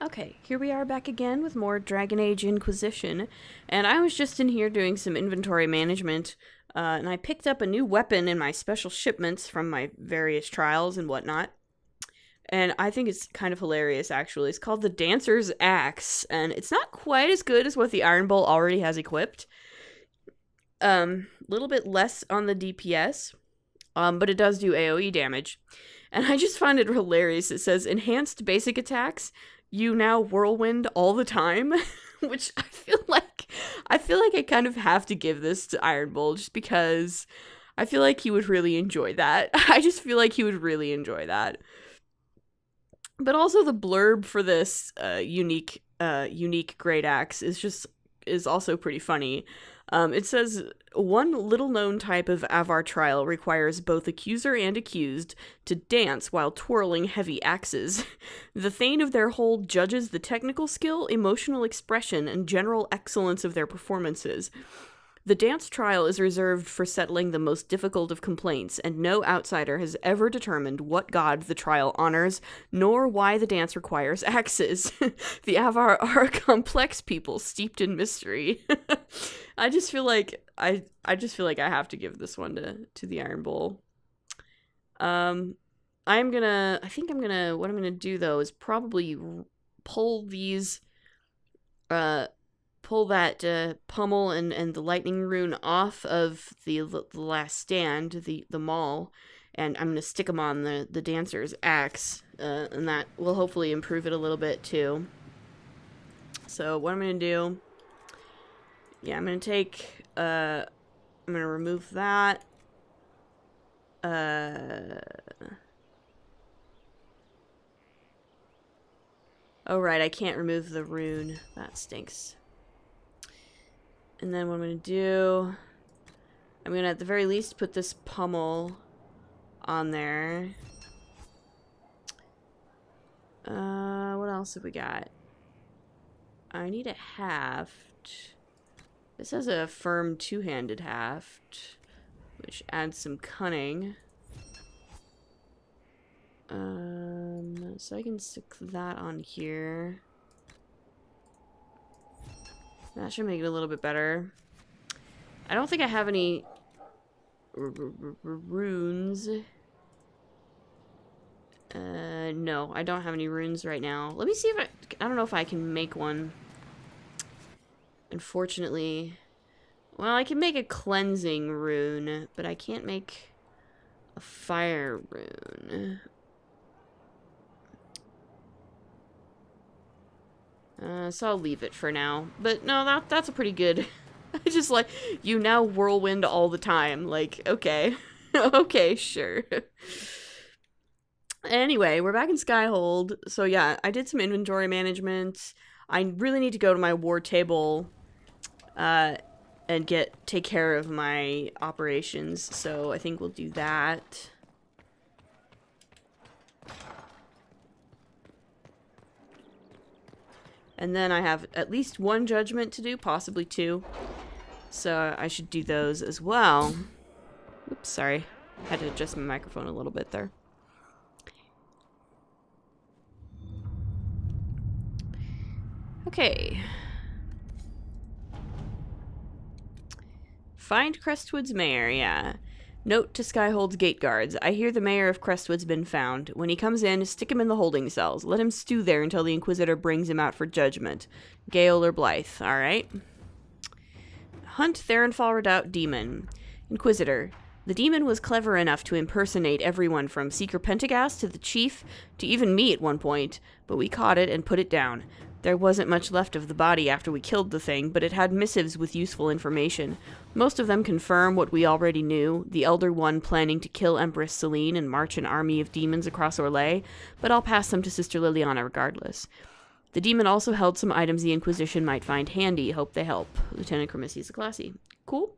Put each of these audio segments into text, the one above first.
Okay, here we are back again with more Dragon Age Inquisition, and I was just in here doing some inventory management, and I picked up a new weapon in my special shipments from my various trials and whatnot, and I think it's kind of hilarious, actually. It's called the Dancer's Axe, and it's not quite as good as what the Iron Bull already has equipped. Little bit less on the DPS, but it does do AoE damage, and I just find it hilarious. It says, enhanced basic attacks, you now whirlwind all the time, which I feel like I kind of have to give this to Iron Bull just because I feel like he would really enjoy that. I just feel like he would really enjoy that. But also the blurb for this unique great axe is also pretty funny. It says, one little-known type of Avar trial requires both accuser and accused to dance while twirling heavy axes. The Thane of their hold judges the technical skill, emotional expression, and general excellence of their performances. The dance trial is reserved for settling the most difficult of complaints, and no outsider has ever determined what god the trial honors, nor why the dance requires axes. The Avar are a complex people steeped in mystery. I just feel like I have to give this one to the Iron Bull. What I'm gonna do though is probably pull these pull that pummel and the lightning rune off of the last stand, the maul, and I'm going to stick them on the dancer's axe, and that will hopefully improve it a little bit too. So what I'm going to do, yeah, I'm going to take, I'm going to remove that. Oh right, I can't remove the rune. That stinks. And then what I'm going to do, I'm going to at the very least put this pummel on there. What else have we got? I need a haft. This has a firm two-handed haft, which adds some cunning. So I can stick that on here. That should make it a little bit better. I don't think I have any runes. No, I don't have any runes right now. Let me see if I don't know if I can make one. Unfortunately. Well, I can make a cleansing rune, but I can't make a fire rune. So I'll leave it for now. But no, that's a pretty good... It's just like, you now whirlwind all the time. Like, okay. Okay, sure. Anyway, we're back in Skyhold. So yeah, I did some inventory management. I really need to go to my war table and take care of my operations. So I think we'll do that. And then I have at least one judgment to do, possibly two. So I should do those as well. Oops, sorry. I had to adjust my microphone a little bit there. Okay. Find Crestwood's mayor, yeah. Note to Skyhold's gate guards. I hear the mayor of Crestwood's been found. When he comes in, stick him in the holding cells. Let him stew there until the Inquisitor brings him out for judgment. Gale or Blythe, alright? Hunt Theronfall Redoubt Demon. Inquisitor. The demon was clever enough to impersonate everyone from Seeker Pentagast to the Chief to even me at one point, but we caught it and put it down. There wasn't much left of the body after we killed the thing, but it had missives with useful information. Most of them confirm what we already knew, the Elder One planning to kill Empress Selene and march an army of demons across Orlais, but I'll pass them to Sister Liliana regardless. The demon also held some items the Inquisition might find handy. Hope they help. Lieutenant Cremisius Classy. Cool.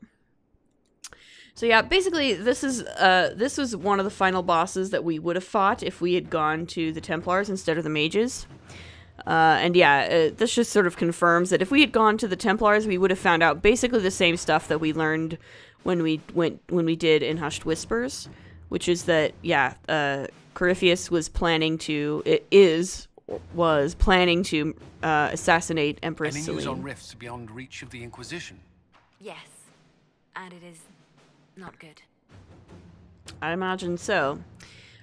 So yeah, basically this was one of the final bosses that we would have fought if we had gone to the Templars instead of the mages. And yeah, this just sort of confirms that if we had gone to the Templars, we would have found out basically the same stuff that we learned when we did in Hushed Whispers, which is that, yeah, Corypheus was planning to, was planning to assassinate Empress Any Celine. news on rifts beyond reach of the Inquisition? Yes, and it is not good. I imagine so.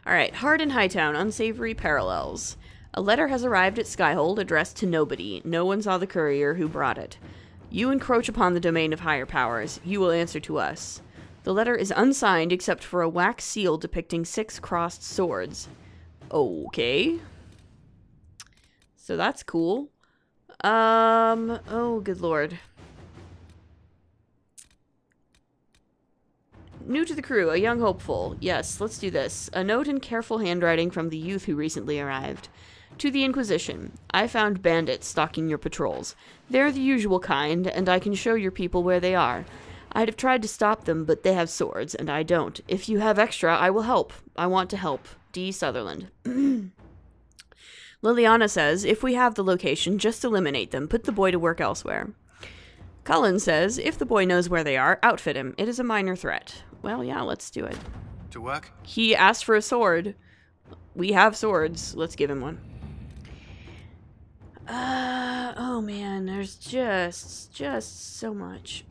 Alright, Hard in Hightown, unsavory parallels. A letter has arrived at Skyhold addressed to nobody. No one saw the courier who brought it. You encroach upon the domain of higher powers. You will answer to us. The letter is unsigned except for a wax seal depicting 6 crossed swords. Okay. So that's cool. Oh, good lord. New to the crew, a young hopeful. Yes, let's do this. A note in careful handwriting from the youth who recently arrived. To the Inquisition, I found bandits stalking your patrols. They're the usual kind, and I can show your people where they are. I'd have tried to stop them, but they have swords, and I don't. If you have extra, I will help. I want to help. D. Sutherland. Liliana says, if we have the location, just eliminate them. Put the boy to work elsewhere. Cullen says, if the boy knows where they are, outfit him. It is a minor threat. Well, yeah, let's do it. To work? He asked for a sword. We have swords. Let's give him one. Oh man, there's just so much.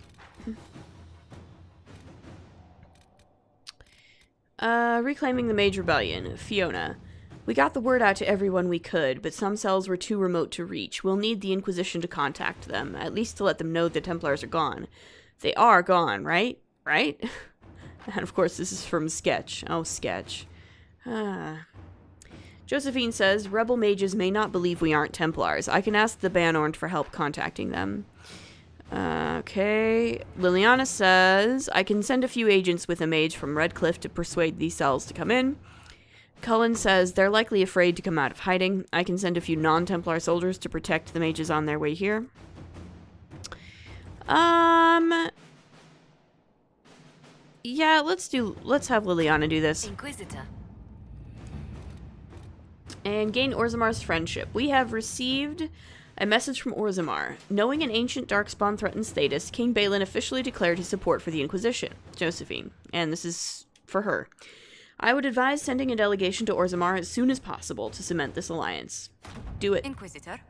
Reclaiming the Mage Rebellion. Fiona. We got the word out to everyone we could, but some cells were too remote to reach. We'll need the Inquisition to contact them, at least to let them know the Templars are gone. They are gone, right? Right? And of course, this is from Sketch. Oh, Sketch. Josephine says, Rebel mages may not believe we aren't Templars. I can ask the Banorn for help contacting them. Okay. Liliana says, I can send a few agents with a mage from Redcliffe to persuade these cells to come in. Cullen says, they're likely afraid to come out of hiding. I can send a few non-Templar soldiers to protect the mages on their way here. Yeah, let's have Liliana do this. Inquisitor. And gain Orzamar's friendship. We have received a message from Orzammar. Knowing an ancient darkspawn threatens Thetis, King Balin officially declared his support for the Inquisition. Josephine. And this is for her. I would advise sending a delegation to Orzammar as soon as possible to cement this alliance. Do it. Inquisitor.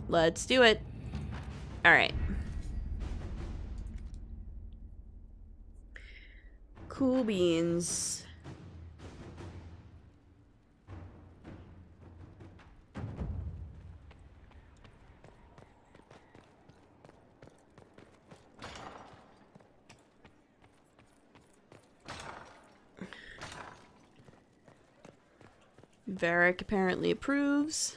Let's do it. Alright. Cool beans. Varric apparently approves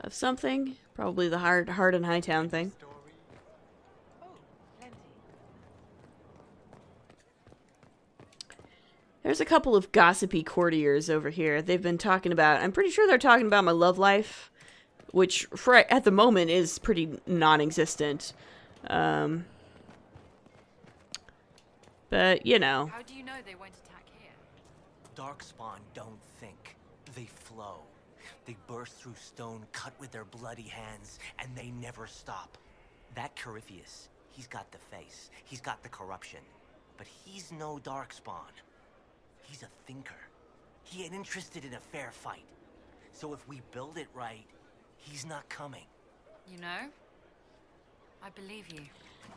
of something. Probably the hard and Hightown thing. There's a couple of gossipy courtiers over here. They've been talking about, I'm pretty sure they're talking about my love life, which for at the moment is pretty non-existent. But, you know. How do you know they won't attack here? Darkspawn don't think. They flow. They burst through stone cut with their bloody hands, and they never stop. That Corypheus, he's got the face. He's got the corruption. But he's no Darkspawn. He's a thinker. He ain't interested in a fair fight. So if we build it right, he's not coming. You know, I believe you.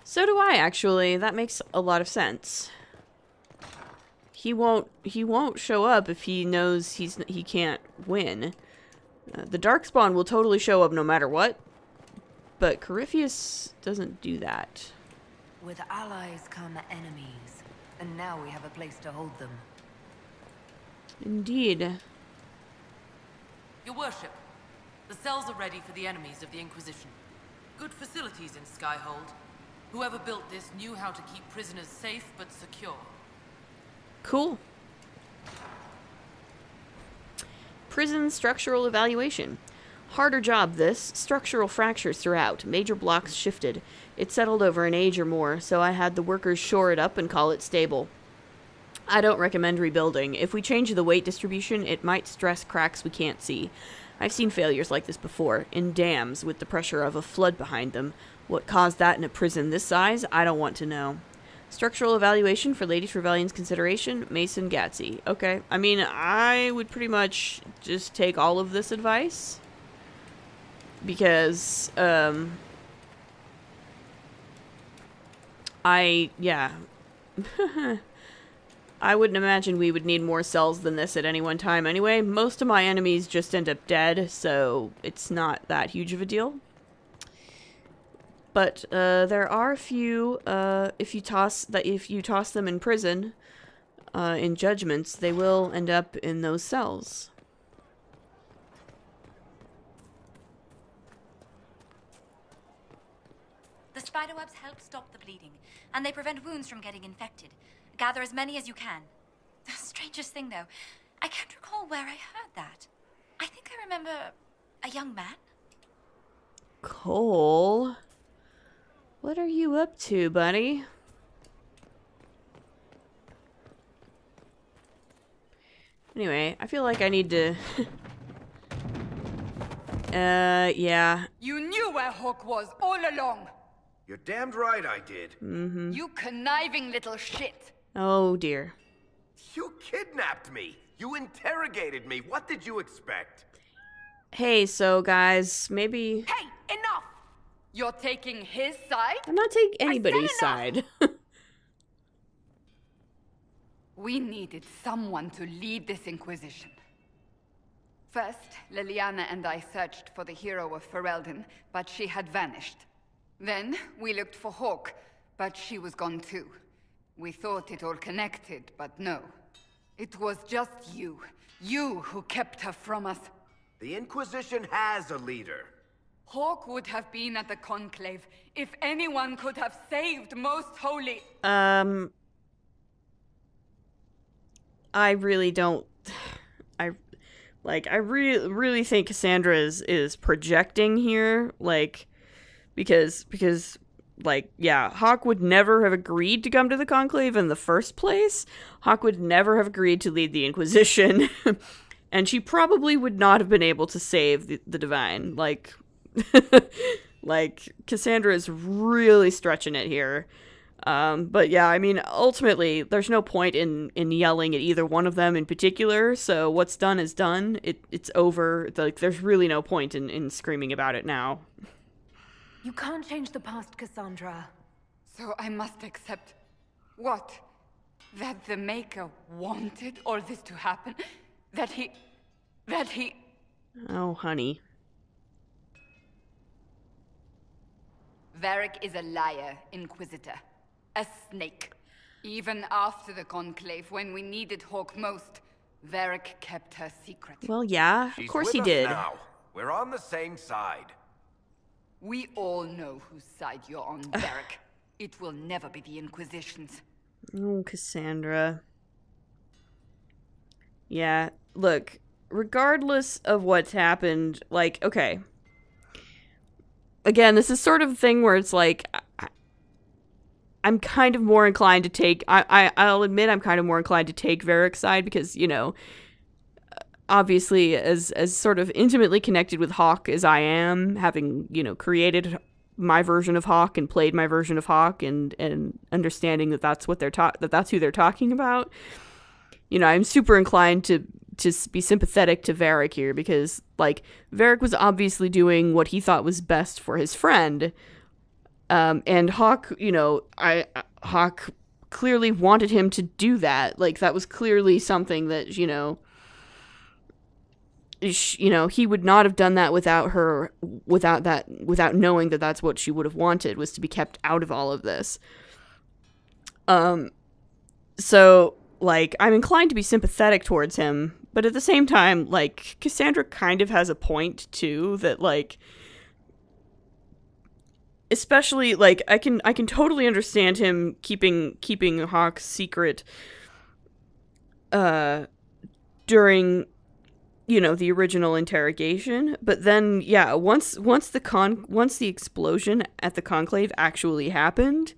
So do I, actually. That makes a lot of sense. He won't show up if he knows he can't win. The Darkspawn will totally show up no matter what. But Corypheus doesn't do that. With allies come enemies, and now we have a place to hold them. Indeed. Your worship, the cells are ready for the enemies of the Inquisition. Good facilities in Skyhold. Whoever built this knew how to keep prisoners safe but secure. Cool. Prison structural evaluation. Harder job this. Structural fractures throughout. Major blocks shifted. It settled over an age or more, so I had the workers shore it up and call it stable. I don't recommend rebuilding. If we change the weight distribution, it might stress cracks we can't see. I've seen failures like this before, in dams with the pressure of a flood behind them. What caused that in a prison this size, I don't want to know. Structural evaluation for Ladies Rebellion's consideration, Mason Gatsy. Okay. I mean, I would pretty much just take all of this advice. Because, yeah. I wouldn't imagine we would need more cells than this at any one time anyway. Most of my enemies just end up dead, so it's not that huge of a deal. But there are a few. If you toss them in prison, in judgments, they will end up in those cells. The spiderwebs help stop the bleeding, and they prevent wounds from getting infected. Gather as many as you can. The strangest thing, though, I can't recall where I heard that. I think I remember a young man. Cole, what are you up to, buddy? Anyway, I feel like I need to... yeah. You knew where Hawk was all along. You're damned right I did. Mm-hmm. You conniving little shit. Oh, dear. You kidnapped me. You interrogated me. What did you expect? Hey, so guys, maybe... Hey, enough! You're taking his side? I'm not taking anybody's side. We needed someone to lead this Inquisition. First, Liliana and I searched for the hero of Ferelden, but she had vanished. Then, we looked for Hawk, but she was gone too. We thought it all connected, but no. It was just you. You who kept her from us. The Inquisition has a leader. Hawk would have been at the Conclave if anyone could have saved Most Holy... I really don't... I really think Cassandra is projecting here, like, because, like, yeah, Hawk would never have agreed to come to the Conclave in the first place. Hawk would never have agreed to lead the Inquisition, and she probably would not have been able to save the Divine. Like, like, Cassandra is really stretching it here. But yeah, I mean, ultimately, there's no point in yelling at either one of them in particular, so what's done is done. It's over. Like, there's really no point in screaming about it now. You can't change the past, Cassandra. So I must accept... what? That the Maker wanted all this to happen? That he... Oh, honey. Varric is a liar, Inquisitor. A snake. Even after the Conclave, when we needed Hawk most, Varric kept her secret. Well, yeah, She's of course with he us did. now. We're on the same side. We all know whose side you're on, Varric. It will never be the Inquisition's. Oh, Cassandra. Yeah, look, regardless of what's happened, like, okay. Again, this is sort of a thing where it's like, I'm kind of more inclined to take, I'll admit I'm kind of more inclined to take Varric's side because, you know, obviously as sort of intimately connected with Hawk as I am, having, you know, created my version of Hawk and played my version of Hawk and understanding that that's what that's who they're talking about. You know, I'm super inclined to be sympathetic to Varric here because, like, Varric was obviously doing what he thought was best for his friend. And Hawk, you know, Hawk clearly wanted him to do that. Like, that was clearly something that, you know, he would not have done that without her, without knowing that that's what she would have wanted, was to be kept out of all of this. So, like, I'm inclined to be sympathetic towards him, but at the same time, like, Cassandra kind of has a point, too, that, like, especially, like, I can totally understand him keeping Hawk's secret, during, you know, the original interrogation, but then, yeah, once the explosion at the Conclave actually happened,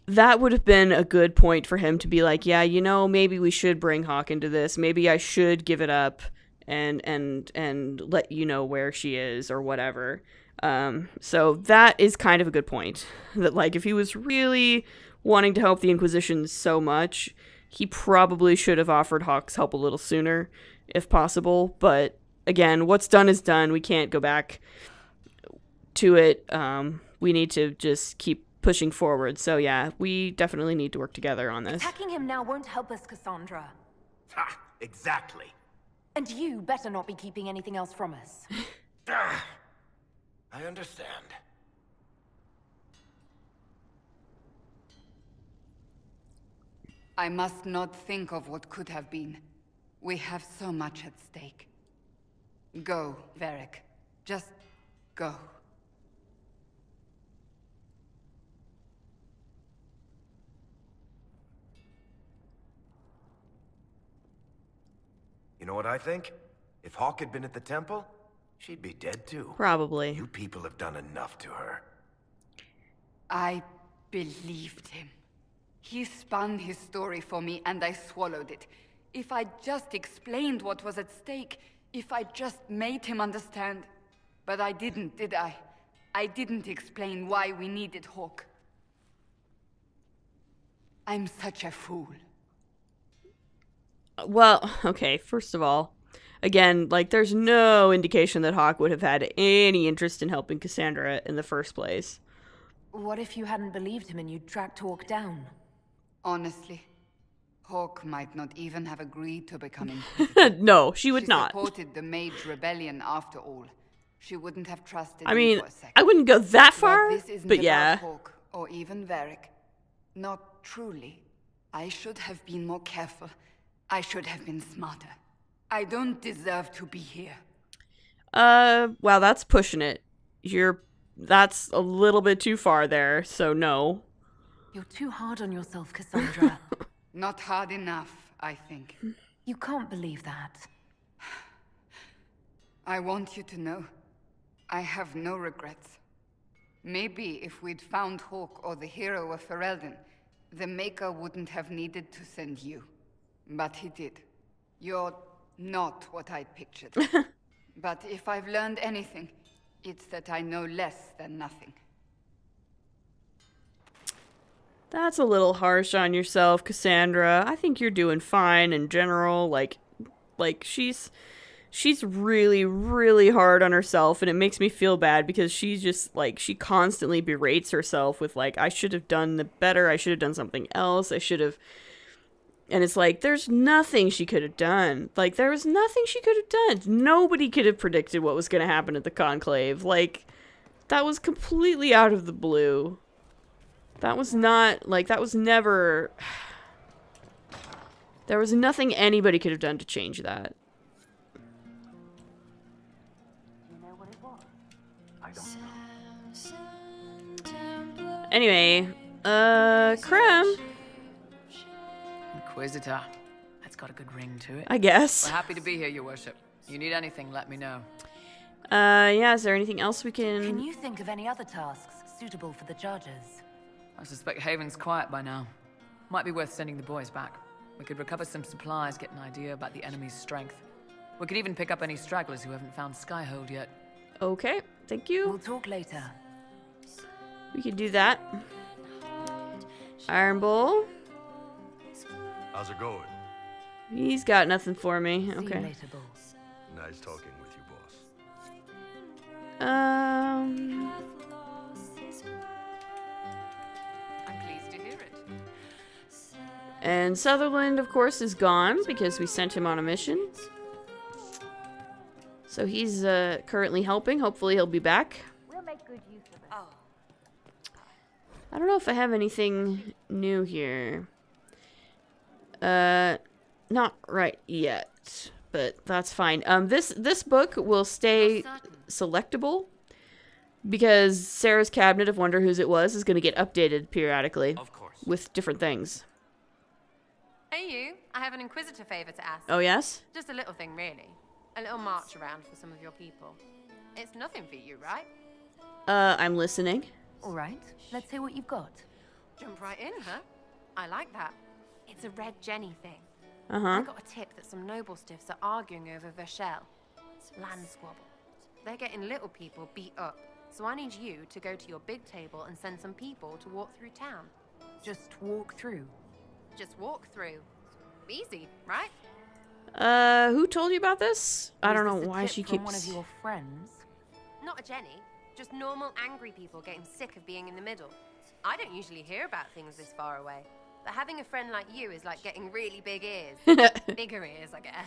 that would have been a good point for him to be like, yeah, you know, maybe we should bring Hawk into this. Maybe I should give it up and let you know where she is or whatever. So that is kind of a good point. That, like, if he was really wanting to help the Inquisition so much, he probably should have offered Hawk's help a little sooner, if possible. But again, what's done is done. We can't go back to it. We need to just keep pushing forward. So yeah, we definitely need to work together on this. Attacking him now won't help us, Cassandra. Ha! Exactly. And you better not be keeping anything else from us. I understand. I must not think of what could have been. We have so much at stake. Go, Varric. Just go. You know what I think? If Hawk had been at the temple, she'd be dead too. Probably. You people have done enough to her. I believed him. He spun his story for me, and I swallowed it. If I just explained what was at stake, if I just made him understand. But I didn't, did I? I didn't explain why we needed Hawk. I'm such a fool. Well, okay, first of all, again, like, there's no indication that Hawk would have had any interest in helping Cassandra in the first place. What if you hadn't believed him and you'd tracked Hawk down? Honestly, Hawk might not even have agreed to become Inquisitor. No, she would not. She supported the Mage Rebellion after all. She wouldn't have trusted I me mean, for a second. I wouldn't go that far, But this isn't but about yeah. Hawk or even Varric. Not truly. I should have been more careful. I should have been smarter. I don't deserve to be here. Well, that's pushing it. That's a little bit too far there, so no. You're too hard on yourself, Cassandra. Not hard enough, I think. You can't believe that. I want you to know, I have no regrets. Maybe if we'd found Hawk or the hero of Ferelden, the Maker wouldn't have needed to send you. But he did. You're not what I'd pictured. But if I've learned anything, it's that I know less than nothing. That's a little harsh on yourself, Cassandra. I think you're doing fine in general. Like she's really, really hard on herself, and it makes me feel bad because she's just, like, she constantly berates herself with, like, I should have done better, I should have done something else, I should have... And it's like, there's nothing she could have done. Like, there was nothing she could have done. Nobody could have predicted what was going to happen at the Conclave. Like, that was completely out of the blue. That was not, like, that was never... There was nothing anybody could have done to change that. Anyway, Krem, Inquisitor. That's got a good ring to it. I guess. We're happy to be here, Your Worship. You need anything, let me know. Yeah, is there anything else we Can you think of any other tasks suitable for the judges? I suspect Haven's quiet by now. Might be worth sending the boys back. We could recover some supplies, get an idea about the enemy's strength. We could even pick up any stragglers who haven't found Skyhold yet. Okay, thank you. We'll talk later. We could do that. Iron Bull. How's it going? He's got nothing for me. See you Okay. later, Bull. Nice talking with you, boss. I'm pleased to hear it. And Sutherland, of course, is gone because we sent him on a mission. So he's currently helping. Hopefully he'll be back. We'll make good use of it. Oh. I don't know if I have anything new here. Not right yet, but that's fine. This book will stay selectable because Sarah's Cabinet of Wonder Whose It Was is going to get updated periodically. Of course. With different things. Hey you, I have an Inquisitor favor to ask. Oh, yes? Just a little thing, really. A little march around for some of your people. It's nothing for you, right? I'm listening. All right, let's hear what you've got. Jump right in, huh? I like that. It's a Red Jenny thing. Uh-huh. I got a tip that some noble stiffs are arguing over Verschel. Land squabble. They're getting little people beat up. So I need you to go to your big table and send some people to walk through town. Just walk through. Just walk through. Easy, right? Who told you about this? I don't know Was this a why tip she from keeps... one of your friends? Not a Jenny. Just normal angry people getting sick of being in the middle. I don't usually hear about things this far away. But having a friend like you is like getting really big ears. Bigger ears, I guess.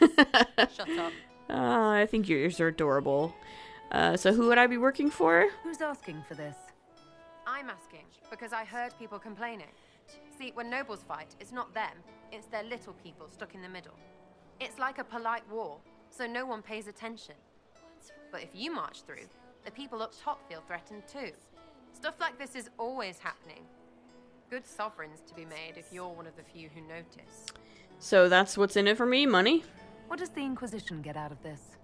Shut up. I think your ears are adorable. So who would I be working for? Who's asking for this? I'm asking because I heard people complaining. See, when nobles fight, it's not them. It's their little people stuck in the middle. It's like a polite war, so no one pays attention. But if you march through, the people up top feel threatened too. Stuff like this is always happening. Good sovereigns to be made if you're one of the few who notice. So that's what's in it for me? Money? What does the Inquisition get out of this?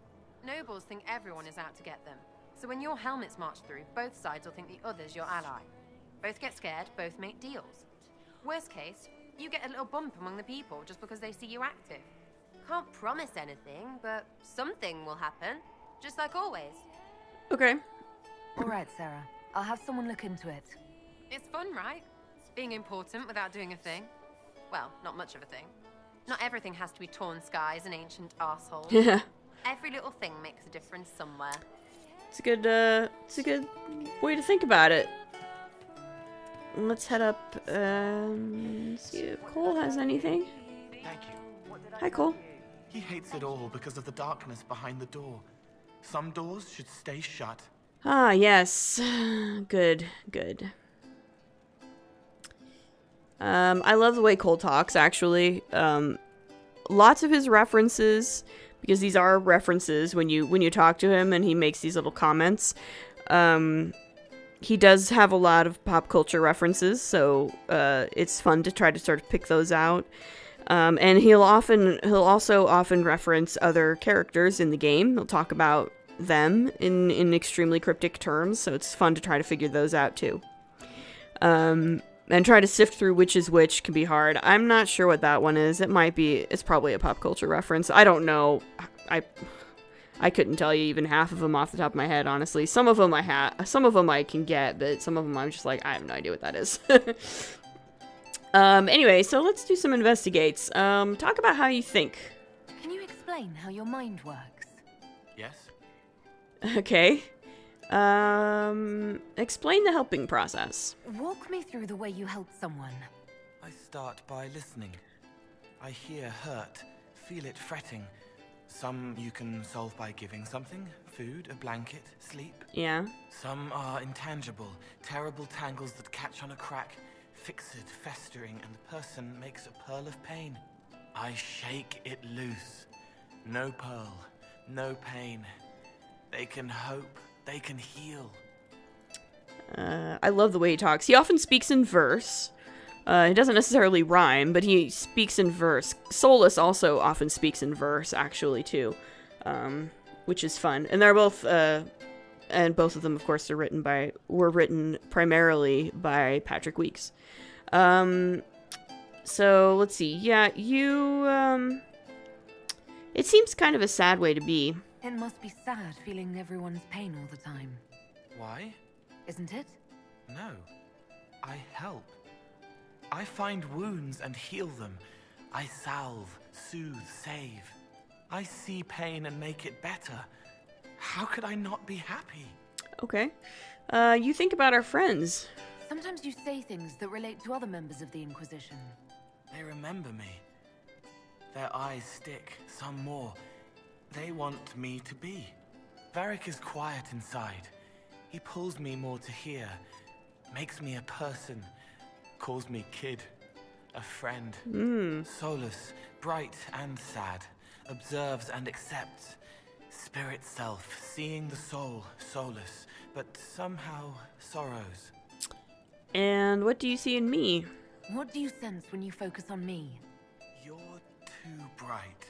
Nobles think everyone is out to get them. So when your helmets march through, both sides will think the other's your ally. Both get scared, both make deals. Worst case, you get a little bump among the people just because they see you active. Can't promise anything, but something will happen. Just like always. Okay. All right, Sarah. I'll have someone look into it. It's fun, right? Being important without doing a thing. Well, not much of a thing. Not everything has to be torn skies and ancient arseholes. Yeah. Every little thing makes a difference somewhere. It's a good way to think about it. Let's head up, see if Cole has anything. Thank you. Hi, Cole. He hates it all because of the darkness behind the door. Some doors should stay shut. Ah, yes. Good, good. I love the way Cole talks, actually. Lots of his references, because these are references when you talk to him and he makes these little comments. He does have a lot of pop culture references, so it's fun to try to sort of pick those out. And he'll also often reference other characters in the game. He'll talk about them in extremely cryptic terms, so it's fun to try to figure those out too. And try to sift through which is which can be hard. I'm not sure what that one is. It's probably a pop culture reference. I don't know. I couldn't tell you even half of them off the top of my head, honestly. Some of them I can get, but some of them I'm just like, I have no idea what that is. Anyway, so let's do some investigates. Talk about how you think. Can you explain how your mind works? Yes? Okay. Explain the helping process. Walk me through the way you help someone. I start by listening. I hear hurt, feel it fretting. Some you can solve by giving something, food, a blanket, sleep. Yeah. Some are intangible, terrible tangles that catch on a crack, fixed, festering, and the person makes a pearl of pain. I shake it loose. No pearl, no pain. They can hope, they can heal. I love the way he talks. He often speaks in verse. He doesn't necessarily rhyme, but he speaks in verse. Solus also often speaks in verse, actually, too, which is fun. And they're both, and both of them, of course, were written primarily by Patrick Weeks. So let's see. Yeah, it seems kind of a sad way to be. It must be sad feeling everyone's pain all the time. Why? Isn't it? No. I help. I find wounds and heal them. I salve, soothe, save. I see pain and make it better. How could I not be happy? Okay. You think about our friends. Sometimes you say things that relate to other members of the Inquisition. They remember me. Their eyes stick, some more. They want me to be. Varric is quiet inside. He pulls me more to hear, makes me a person, calls me kid, a friend. Solus, bright and sad, observes and accepts. Spirit self, seeing the soul, Solus, but somehow sorrows. And what do you see in me? What do you sense when you focus on me? You're too bright.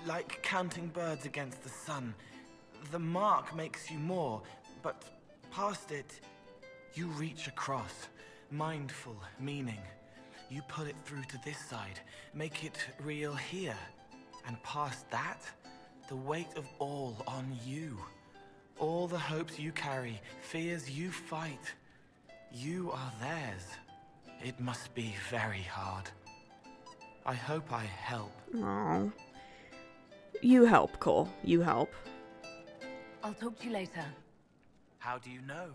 Like counting birds against the sun. The mark makes you more, but past it, you reach across. Mindful, meaning. You pull it through to this side, make it real here. And past that, the weight of all on you. All the hopes you carry, fears you fight. You are theirs. It must be very hard. I hope I help. Oh. You help, Cole. You help. I'll talk to you later. How do you know?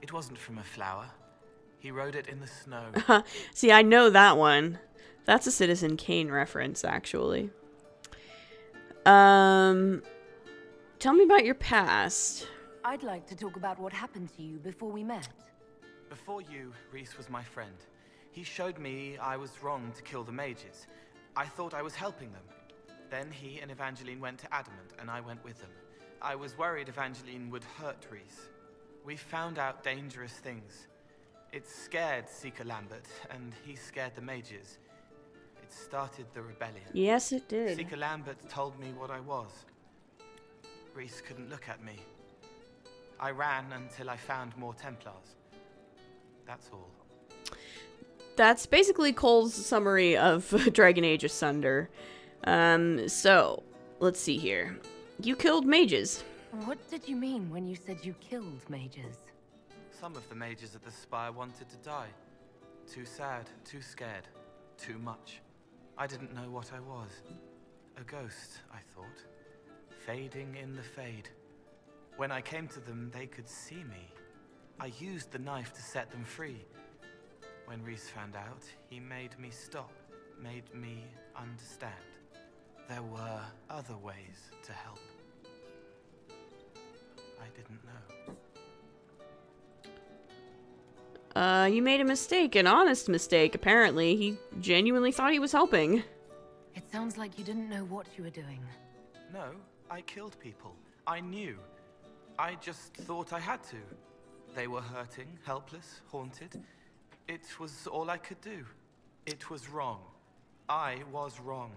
It wasn't from a flower. He wrote it in the snow. See, I know that one. That's a Citizen Kane reference, actually. Tell me about your past. I'd like to talk about what happened to you before we met. Before you, Reese was my friend. He showed me I was wrong to kill the mages. I thought I was helping them. Then he and Evangeline went to Adamant, and I went with them. I was worried Evangeline would hurt Reese. We found out dangerous things. It scared Seeker Lambert, and he scared the mages. It started the rebellion. Yes, it did. Seeker Lambert told me what I was. Reese couldn't look at me. I ran until I found more Templars. That's all. That's basically Cole's summary of Dragon Age Asunder. So, let's see here. You killed mages. What did you mean when you said you killed mages? Some of the mages at the Spire wanted to die. Too sad, too scared, too much. I didn't know what I was. A ghost, I thought. Fading in the fade. When I came to them, they could see me. I used the knife to set them free. When Reese found out, he made me stop, made me understand. There were other ways to help. I didn't know. You made a mistake, an honest mistake, apparently. He genuinely thought he was helping. It sounds like you didn't know what you were doing. No, I killed people. I knew. I just thought I had to. They were hurting, helpless, haunted. It was all I could do. It was wrong. I was wrong.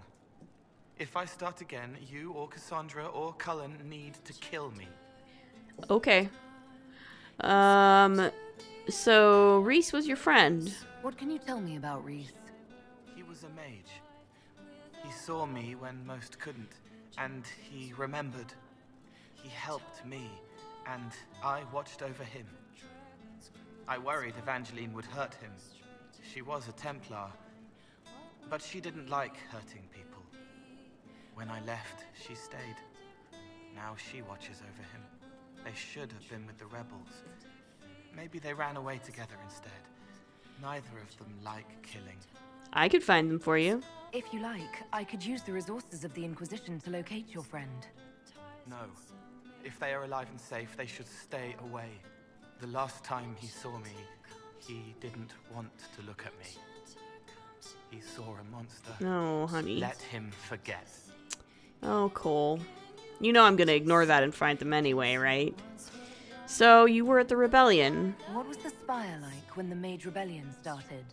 If I start again, you or Cassandra or Cullen need to kill me. Okay. So Reese was your friend. What can you tell me about Reese? He was a mage. He saw me when most couldn't, and he remembered. He helped me, and I watched over him. I worried Evangeline would hurt him. She was a Templar, but she didn't like hurting people. When I left, she stayed. Now she watches over him. They should have been with the rebels. Maybe they ran away together instead. Neither of them like killing. I could find them for you. If you like, I could use the resources of the Inquisition to locate your friend. No. If they are alive and safe, they should stay away. The last time he saw me, he didn't want to look at me. He saw a monster. Oh, honey. Let him forget. Oh, Cole. You know I'm gonna ignore that and find them anyway, right? So, you were at the rebellion. What was the Spire like when the Mage Rebellion started?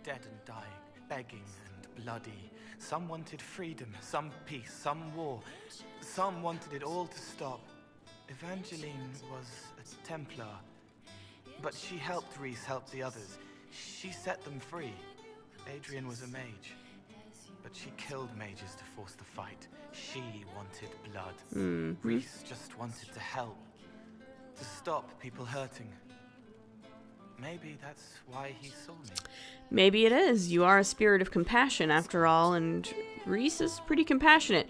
Dead and dying, begging and bloody. Some wanted freedom, some peace, some war. Some wanted it all to stop. Evangeline was a Templar, but she helped Reese help the others. She set them free. Adrian was a mage, but she killed mages to force the fight. She wanted blood. Reese just wanted to help, to stop people hurting. Maybe that's why he saw me. Maybe it is. You are a spirit of compassion, after all, and Reese is pretty compassionate.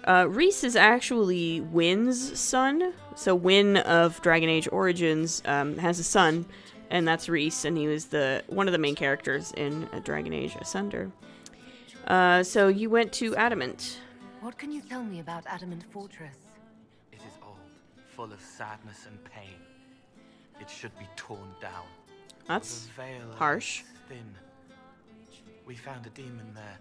Reese is actually Wynn's son. So Wynn of Dragon Age Origins has a son, and that's Reese, and he was one of the main characters in Dragon Age Asunder. So you went to Adamant. What can you tell me about Adamant Fortress? It is old, full of sadness and pain. It should be torn down. That's The veil harsh. is thin. We found a demon there.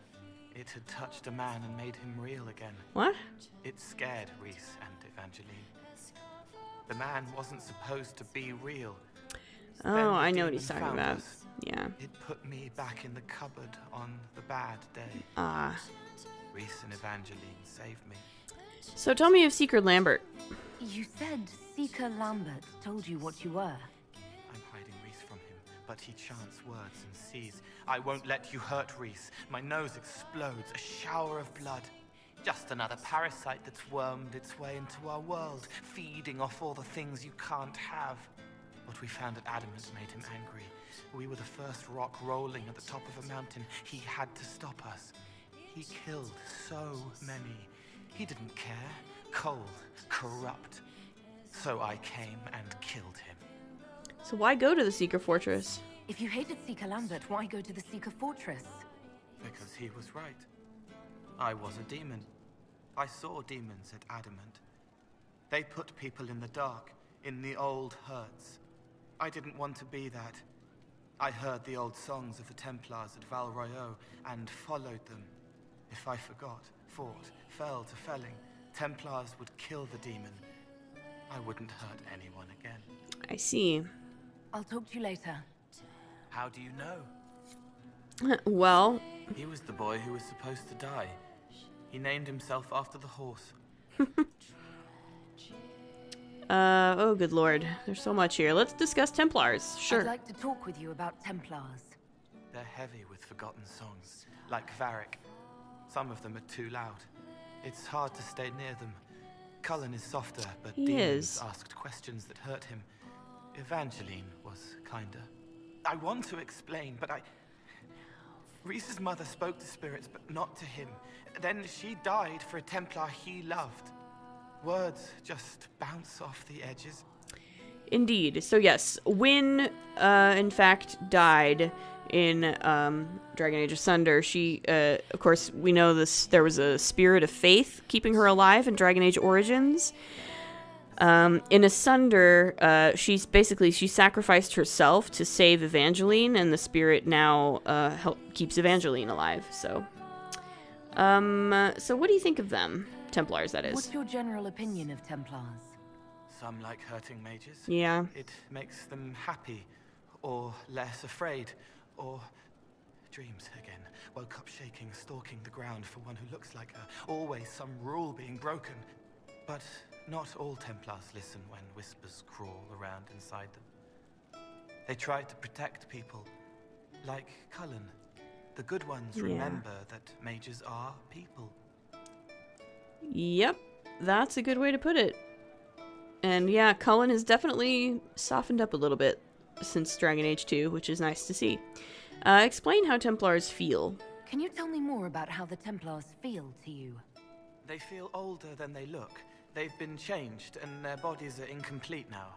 It had touched a man and made him real again. What? It scared Reese and Evangeline. The man wasn't supposed to be real. Oh, Then the I know what demon he's talking found about. us. Yeah. It put me back in the cupboard on the bad day. Ah. Reese and Evangeline saved me. So tell me of Seeker Lambert. You said Seeker Lambert told you what you were. I'm hiding Reese from him, but he chants words and sees. I won't let you hurt Reese. My nose explodes, a shower of blood. Just another parasite that's wormed its way into our world, feeding off all the things you can't have. What we found at Adamant made him angry. We were the first rock rolling at the top of a mountain. He had to stop us. He killed so many. He didn't care. Cold, corrupt. So I came and killed him. So why go to the Seeker Fortress? If you hated Seeker Lambert, why go to the Seeker Fortress? Because he was right. I was a demon. I saw demons at Adamant. They put people in the dark, in the old hurts. I didn't want to be that. I heard the old songs of the Templars at Val Royeaux and followed them. If I forgot, fought, fell to felling, Templars would kill the demon. I wouldn't hurt anyone again. I see. I'll talk to you later. How do you know? Well, He was the boy who was supposed to die. He named himself after the horse. oh good lord. There's so much here. Let's discuss Templars. Sure. I'd like to talk with you about Templars. They're heavy with forgotten songs, like Varric. Some of them are too loud. It's hard to stay near them. Cullen is softer, but He demons is. asked questions that hurt him. Evangeline was kinder. I want to explain, but Reese's mother spoke to spirits, but not to him. Then she died for a Templar he loved. Words just bounce off the edges. Indeed. So yes, Wynn, in fact, died in Dragon Age Asunder. She, of course, we know this. There was a spirit of faith keeping her alive in Dragon Age Origins. In Asunder, she sacrificed herself to save Evangeline, and the spirit now keeps Evangeline alive. So what do you think of them? Templars, that is. What's your general opinion of Templars? Some like hurting mages. Yeah. It makes them happy, or less afraid, or dreams again. Woke up shaking, stalking the ground for one who looks like her. Always some rule being broken. But not all Templars listen when whispers crawl around inside them. They try to protect people, like Cullen. The good ones remember that mages are people. Yep, that's a good way to put it. And yeah, Cullen has definitely softened up a little bit since Dragon Age 2, which is nice to see. Explain how Templars feel. Can you tell me more about how the Templars feel to you? They feel older than they look. They've been changed, and their bodies are incomplete now.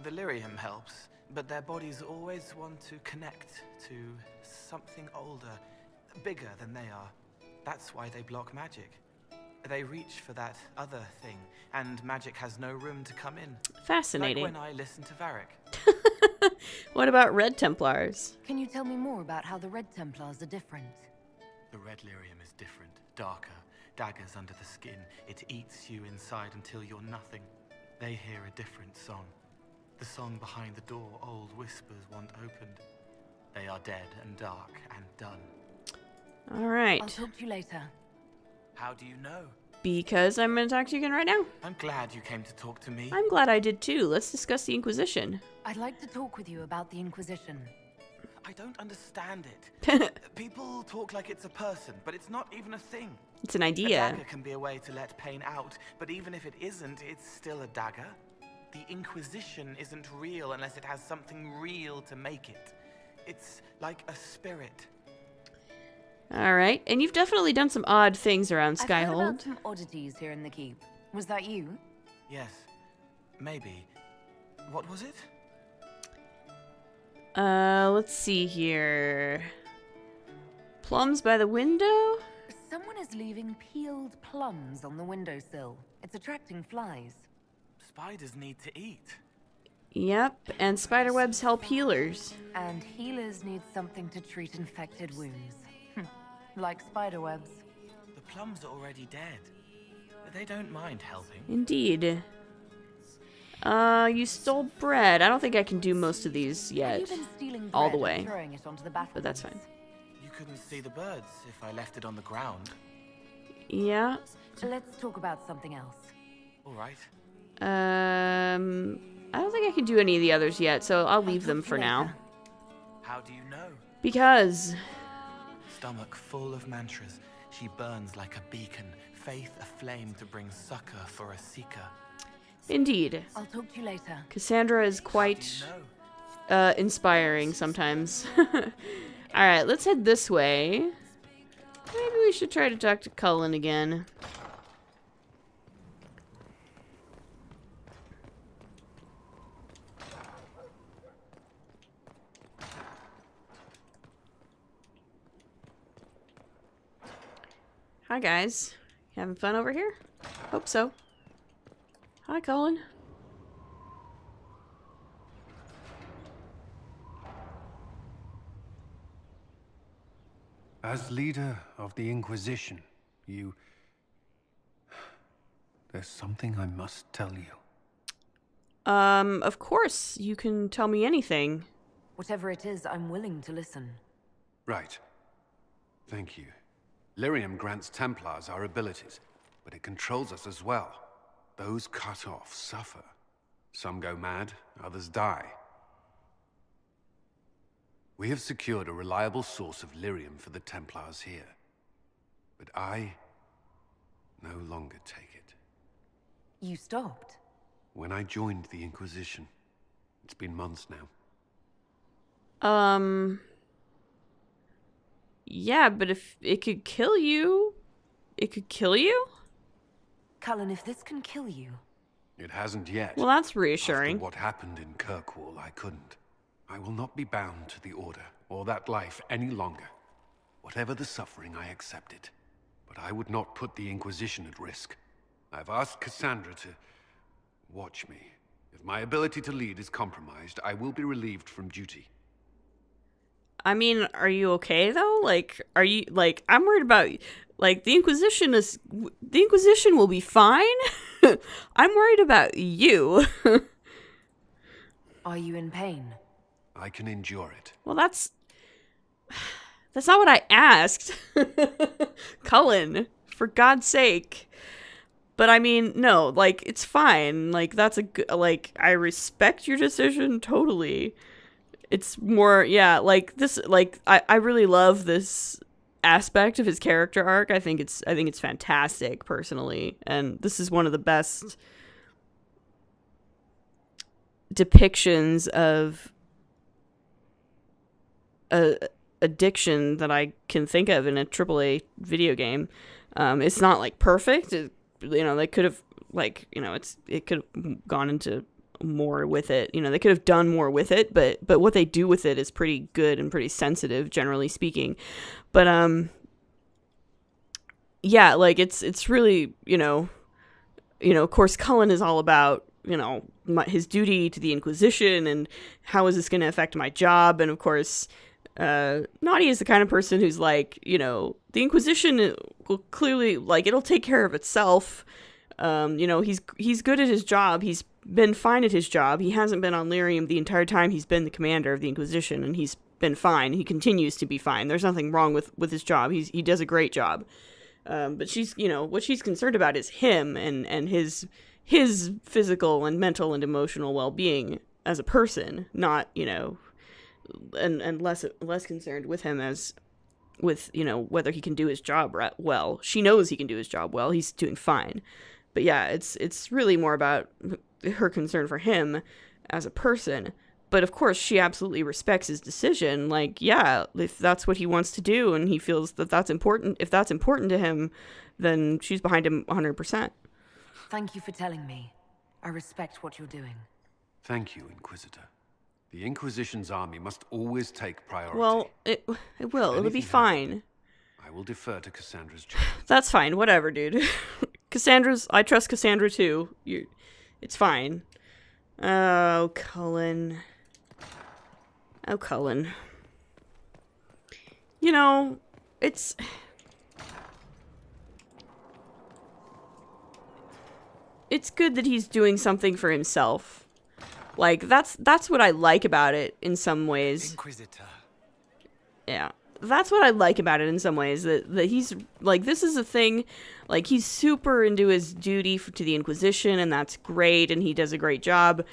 The lyrium helps, but their bodies always want to connect to something older, bigger than they are. That's why they block magic. They reach for that other thing, and magic has no room to come in. Fascinating. Like when I listen to Varric. What about Red Templars? Can you tell me more about how the Red Templars are different? The red lyrium is different, darker. Daggers under the skin. It eats you inside until you're nothing. They hear a different song. The song behind the door old whispers want opened. They are dead and dark and done. All right. I'll talk to you later. How do you know? Because I'm going to talk to you again right now. I'm glad you came to talk to me. I'm glad I did too. Let's discuss the Inquisition. I'd like to talk with you about the Inquisition. I don't understand it. People talk like it's a person, but it's not even a thing. It's an A idea. dagger can be a way to let pain out, but even if it isn't, it's still a dagger. The Inquisition isn't real unless it has something real to make it. It's like a spirit. All right. And you've definitely done some odd things around I've heard about Skyhold. some oddities here in the keep. Was that you? Yes, maybe. What was it? Let's see here. Plums by the window? Someone is leaving peeled plums on the windowsill. It's attracting flies. Spiders need to eat. Yep, and spiderwebs help healers. And healers need something to treat infected wounds. Like spiderwebs. The plums are already dead. They don't mind helping. Indeed. You stole bread. I don't think I can do most of these Have yet. you been stealing All the bread way. and throwing it onto the battlements? But that's fine. You couldn't see the birds if I left it on the ground. Yeah. Let's talk about something else. All right. I don't think I can do any of the others yet, so I'll leave them for now. How do you know? Because Stomach full of mantras. She burns like a beacon. Faith aflame to bring succor for a seeker. Indeed. I'll talk to you later. Cassandra is quite inspiring sometimes. Alright, let's head this way. Maybe we should try to talk to Cullen again. Hi guys. Having fun over here? Hope so. Hi Cullen. As leader of the Inquisition, you... There's something I must tell you. Of course. You can tell me anything. Whatever it is, I'm willing to listen. Right. Thank you. Lyrium grants Templars our abilities, but it controls us as well. Those cut off suffer. Some go mad, others die. We have secured a reliable source of lyrium for the Templars here. But I no longer take it. You stopped? When I joined the Inquisition. It's been months now. Yeah, but if it could kill you, it could kill you? Cullen, if this can kill you... It hasn't yet. Well, that's reassuring. After what happened in Kirkwall, I couldn't. I will not be bound to the Order, or that life any longer. Whatever the suffering, I accept it. But I would not put the Inquisition at risk. I've asked Cassandra to watch me. If my ability to lead is compromised, I will be relieved from duty. I mean, are you okay though? Like, are you, like, I'm worried about, like, the Inquisition will be fine. I'm worried about you. Are you in pain? I can endure it. Well, that's not what I asked. Cullen, for God's sake. But I mean, no, like, it's fine. Like, that's a good, like, I respect your decision totally. It's more, yeah, like, this, like, I really love this aspect of his character arc. I think it's fantastic, personally. And this is one of the best depictions of addiction that I can think of in a AAA video game. It's not, like, perfect. They could have, like, it could have gone into more with it. They could have done more with it, but what they do with it is pretty good and pretty sensitive, generally speaking. But yeah, like, it's really, of course, Cullen is all about, his duty to the Inquisition and how is this going to affect my job. And of course, Naughty is the kind of person who's like, the Inquisition will clearly, like, it'll take care of itself. He's good at his job. He's been fine at his job. He hasn't been on Lyrium the entire time he's been the commander of the Inquisition, and he's been fine. He continues to be fine. There's nothing wrong with his job. He does a great job. But she's, what she's concerned about is him and his physical and mental and emotional well-being as a person, not, and less concerned with him as with, whether he can do his job well. She knows he can do his job well. He's doing fine. But yeah, it's really more about her concern for him as a person. But of course, she absolutely respects his decision. Like, yeah, if that's what he wants to do and he feels that that's important, if that's important to him, then she's behind him 100%. Thank you for telling me. I respect what you're doing. Thank you, Inquisitor. The Inquisition's army must always take priority. Well, it will. It'll be fine. I will defer to Cassandra's judgment. That's fine. Whatever, dude. I trust Cassandra too. It's fine. Oh, Cullen. Oh, Cullen. It's good that he's doing something for himself. Like, that's what I like about it in some ways. Inquisitor. Yeah. That's what I like about it in some ways, that he's, like, this is a thing, like, he's super into his duty to the Inquisition, and that's great, and he does a great job,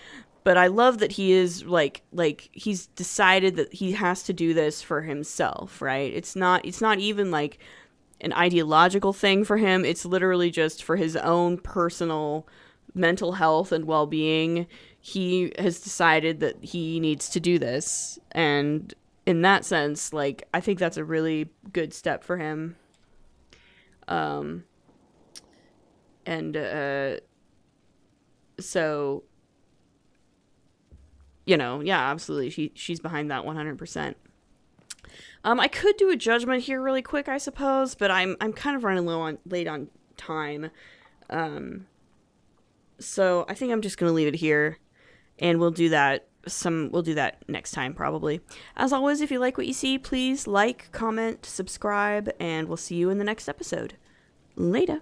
but I love that he is, like, he's decided that he has to do this for himself, right? It's not even, like, an ideological thing for him, it's literally just for his own personal mental health and well-being, he has decided that he needs to do this. And in that sense, like, I think that's a really good step for him. So, you know, yeah, absolutely. She's behind that 100%. I could do a judgment here really quick, I suppose, but I'm kind of running late on time. So I think I'm just going to leave it here, and we'll do that next time probably. As always, if you like what you see, please like, comment, subscribe, and we'll see you in the next episode. Later.